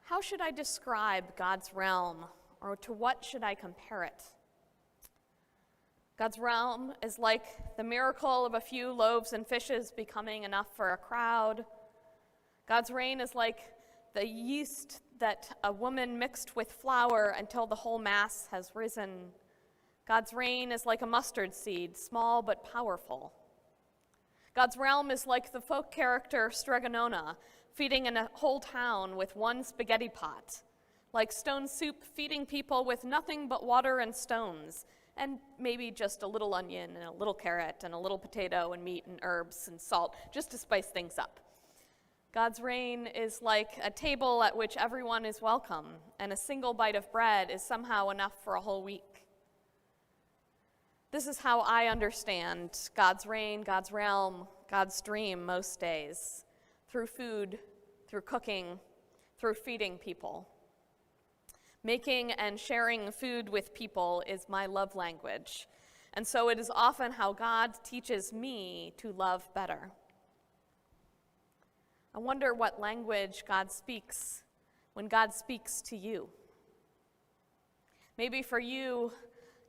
How should I describe God's realm, or to what should I compare it? God's realm is like the miracle of a few loaves and fishes becoming enough for a crowd. God's reign is like the yeast that a woman mixed with flour until the whole mass has risen. God's reign is like a mustard seed, small but powerful. God's realm is like the folk character Stregonona, feeding a whole town with one spaghetti pot, like stone soup feeding people with nothing but water and stones, and maybe just a little onion and a little carrot and a little potato and meat and herbs and salt, just to spice things up. God's reign is like a table at which everyone is welcome, and a single bite of bread is somehow enough for a whole week. This is how I understand God's reign, God's realm, God's dream most days. Through food, through cooking, through feeding people. Making and sharing food with people is my love language, and so it is often how God teaches me to love better. I wonder what language God speaks when God speaks to you. Maybe for you,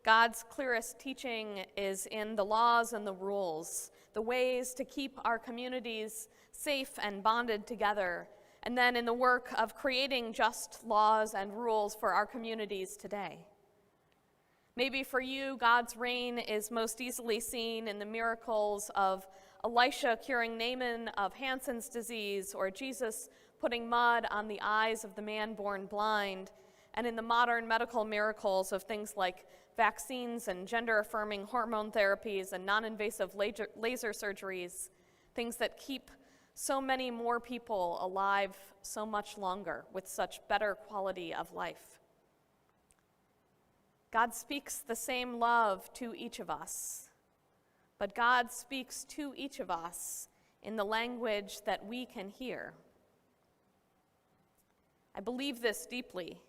God's clearest teaching is in the laws and the rules, the ways to keep our communities safe and bonded together, and then in the work of creating just laws and rules for our communities today. Maybe for you, God's reign is most easily seen in the miracles of Elisha curing Naaman of Hansen's disease, or Jesus putting mud on the eyes of the man born blind, and in the modern medical miracles of things like vaccines and gender-affirming hormone therapies and non-invasive laser surgeries, things that keep so many more people alive so much longer with such better quality of life. God speaks the same love to each of us, but God speaks to each of us in the language that we can hear. I believe this deeply.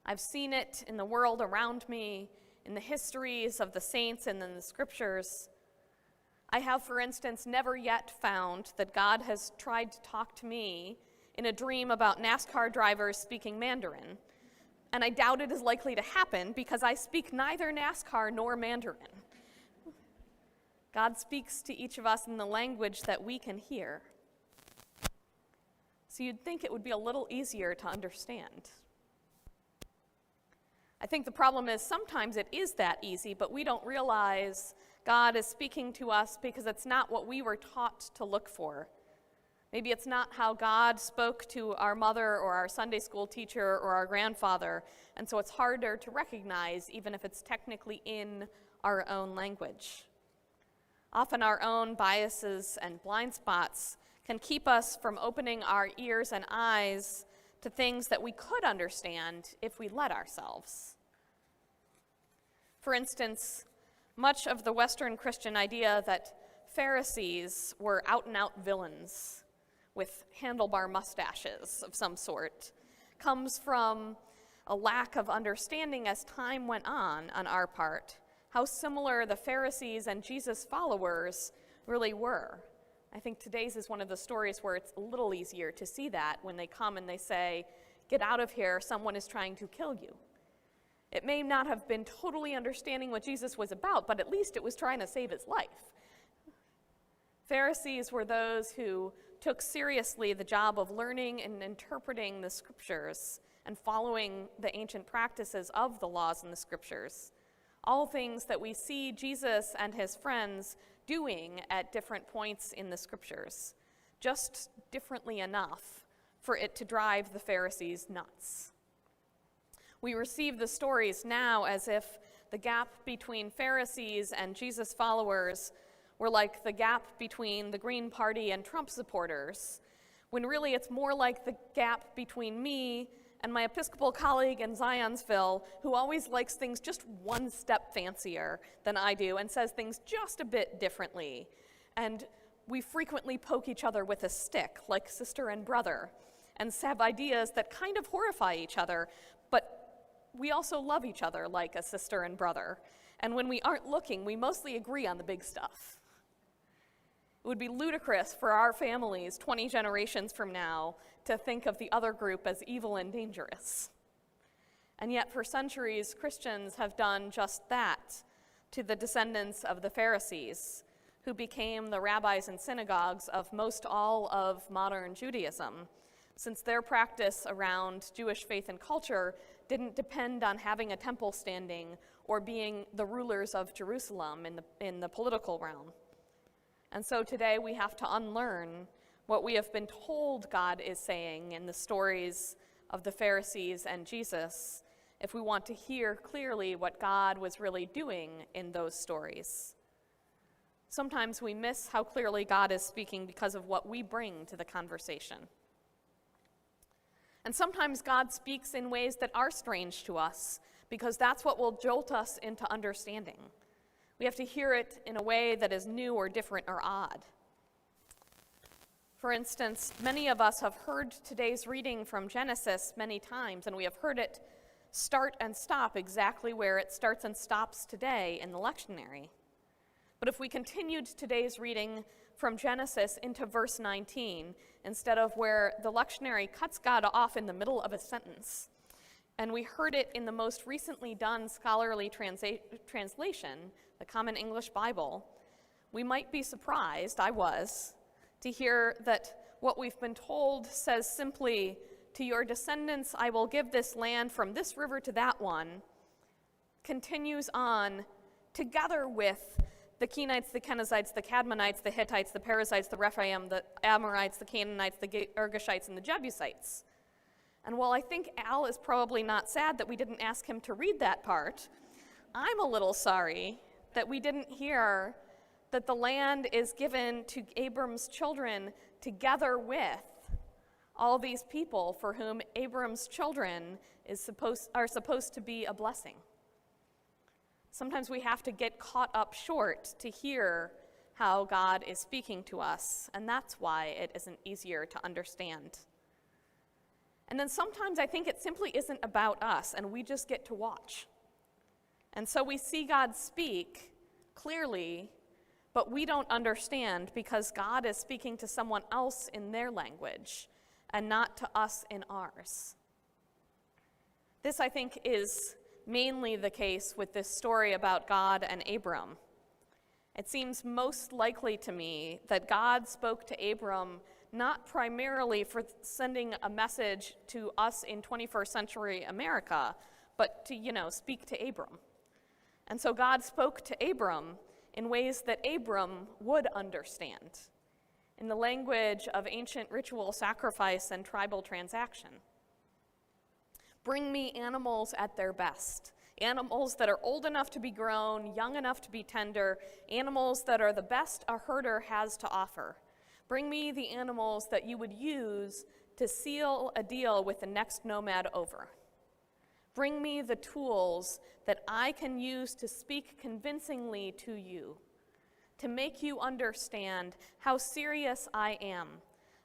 I've seen it in the world around me, in the histories of the saints and in the scriptures. I have, for instance, never yet found that God has tried to talk to me in a dream about NASCAR drivers speaking Mandarin, and I doubt it is likely to happen because I speak neither NASCAR nor Mandarin. God speaks to each of us in the language that we can hear. So you'd think it would be a little easier to understand. I think the problem is sometimes it is that easy, but we don't realize God is speaking to us because it's not what we were taught to look for. Maybe it's not how God spoke to our mother or our Sunday school teacher or our grandfather, and so it's harder to recognize even if it's technically in our own language. Often our own biases and blind spots can keep us from opening our ears and eyes to things that we could understand if we let ourselves. For instance, much of the Western Christian idea that Pharisees were out-and-out villains with handlebar mustaches of some sort comes from a lack of understanding as time went on our part, how similar the Pharisees and Jesus' followers really were. I think today's is one of the stories where it's a little easier to see that when they come and they say, "Get out of here, someone is trying to kill you." It may not have been totally understanding what Jesus was about, but at least it was trying to save his life. Pharisees were those who took seriously the job of learning and interpreting the scriptures and following the ancient practices of the laws in the scriptures. All things that we see Jesus and his friends doing at different points in the scriptures, just differently enough for it to drive the Pharisees nuts. We receive the stories now as if the gap between Pharisees and Jesus followers were like the gap between the Green Party and Trump supporters, when really it's more like the gap between me and my Episcopal colleague in Zionsville, who always likes things just one step fancier than I do and says things just a bit differently. And we frequently poke each other with a stick, like sister and brother, and have ideas that kind of horrify each other, but we also love each other like a sister and brother. And when we aren't looking, we mostly agree on the big stuff. It It would be ludicrous for our families 20 generations from now to think of the other group as evil and dangerous. And yet for centuries, Christians have done just that to the descendants of the Pharisees, who became the rabbis and synagogues of most all of modern Judaism, since their practice around Jewish faith and culture didn't depend on having a temple standing or being the rulers of Jerusalem in the political realm. And so today we have to unlearn what we have been told God is saying in the stories of the Pharisees and Jesus if we want to hear clearly what God was really doing in those stories. Sometimes we miss how clearly God is speaking because of what we bring to the conversation. And sometimes God speaks in ways that are strange to us because that's what will jolt us into understanding. We have to hear it in a way that is new or different or odd. For instance, many of us have heard today's reading from Genesis many times, and we have heard it start and stop exactly where it starts and stops today in the lectionary. But if we continued today's reading from Genesis into verse 19, instead of where the lectionary cuts God off in the middle of a sentence, and we heard it in the most recently done scholarly translation, the Common English Bible, we might be surprised, I was, to hear that what we've been told says simply, "To your descendants I will give this land from this river to that one," continues on together with the Kenites, the Kenizzites, the Cadmonites, the Hittites, the Perizzites, the Rephaim, the Amorites, the Canaanites, the Girgashites, and the Jebusites. And while I think Al is probably not sad that we didn't ask him to read that part, I'm a little sorry that we didn't hear that the land is given to Abram's children together with all these people for whom Abram's children are supposed to be a blessing. Sometimes we have to get caught up short to hear how God is speaking to us, and that's why it isn't easier to understand. And then sometimes I think it simply isn't about us, and we just get to watch. And so we see God speak clearly, but we don't understand because God is speaking to someone else in their language and not to us in ours. This, I think, is mainly the case with this story about God and Abram. It seems most likely to me that God spoke to Abram not primarily for sending a message to us in 21st century America, but to, speak to Abram. And so God spoke to Abram in ways that Abram would understand, in the language of ancient ritual sacrifice and tribal transaction. Bring me animals at their best, animals that are old enough to be grown, young enough to be tender, animals that are the best a herder has to offer. Bring me the animals that you would use to seal a deal with the next nomad over. Bring me the tools that I can use to speak convincingly to you, to make you understand how serious I am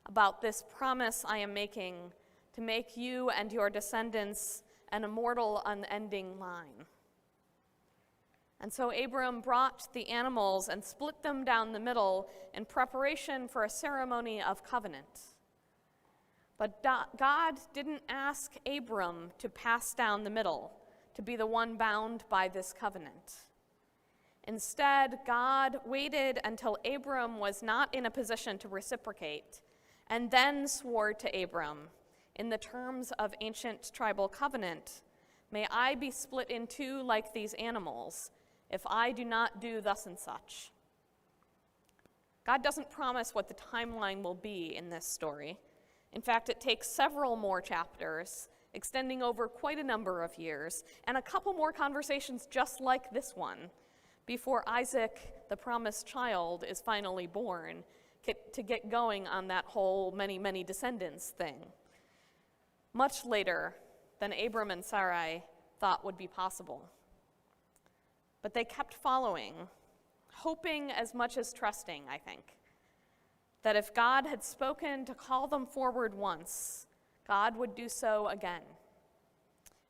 about this promise I am making to make you and your descendants an immortal, unending line. And so Abram brought the animals and split them down the middle in preparation for a ceremony of covenant. But God didn't ask Abram to pass down the middle, to be the one bound by this covenant. Instead, God waited until Abram was not in a position to reciprocate, and then swore to Abram, in the terms of ancient tribal covenant, "May I be split in two like these animals, if I do not do thus and such." God doesn't promise what the timeline will be in this story. In fact, it takes several more chapters, extending over quite a number of years, and a couple more conversations just like this one, before Isaac, the promised child, is finally born, to get going on that whole many, many descendants thing. Much later than Abram and Sarai thought would be possible. But they kept following, hoping as much as trusting, I think, that if God had spoken to call them forward once, God would do so again.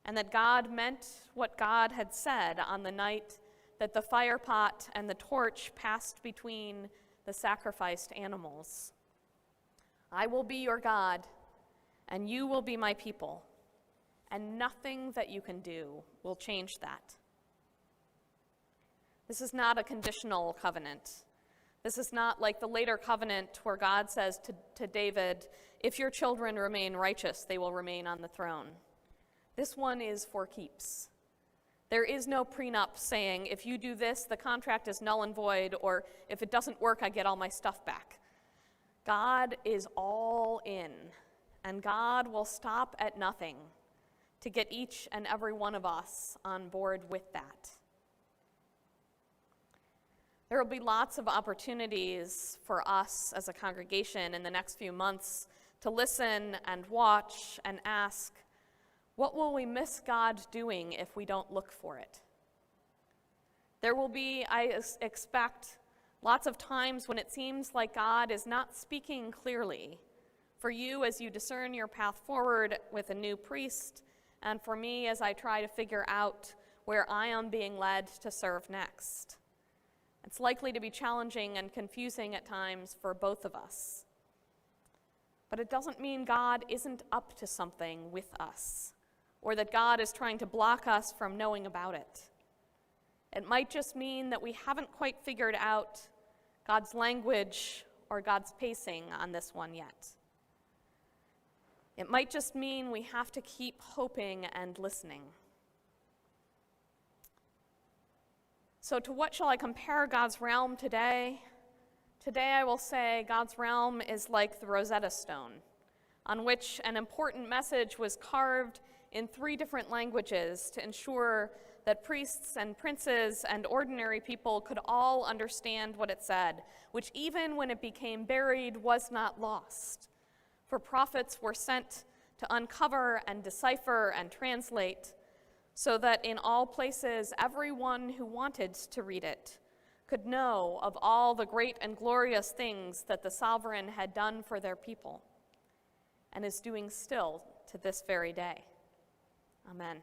And that God meant what God had said on the night that the fire pot and the torch passed between the sacrificed animals. I will be your God, and you will be my people, and nothing that you can do will change that. This is not a conditional covenant. This is not like the later covenant where God says to David, if your children remain righteous, they will remain on the throne. This one is for keeps. There is no prenup saying, if you do this, the contract is null and void, or if it doesn't work, I get all my stuff back. God is all in, and God will stop at nothing to get each and every one of us on board with that. There will be lots of opportunities for us as a congregation in the next few months to listen and watch and ask, what will we miss God doing if we don't look for it? There will be, I expect, lots of times when it seems like God is not speaking clearly for you as you discern your path forward with a new priest, and for me as I try to figure out where I am being led to serve next. It's likely to be challenging and confusing at times for both of us. But it doesn't mean God isn't up to something with us, or that God is trying to block us from knowing about it. It might just mean that we haven't quite figured out God's language or God's pacing on this one yet. It might just mean we have to keep hoping and listening. So to what shall I compare God's realm today? Today I will say God's realm is like the Rosetta Stone, on which an important message was carved in 3 different languages to ensure that priests and princes and ordinary people could all understand what it said, which even when it became buried was not lost. For prophets were sent to uncover and decipher and translate, so that in all places everyone who wanted to read it could know of all the great and glorious things that the sovereign had done for their people, and is doing still to this very day. Amen.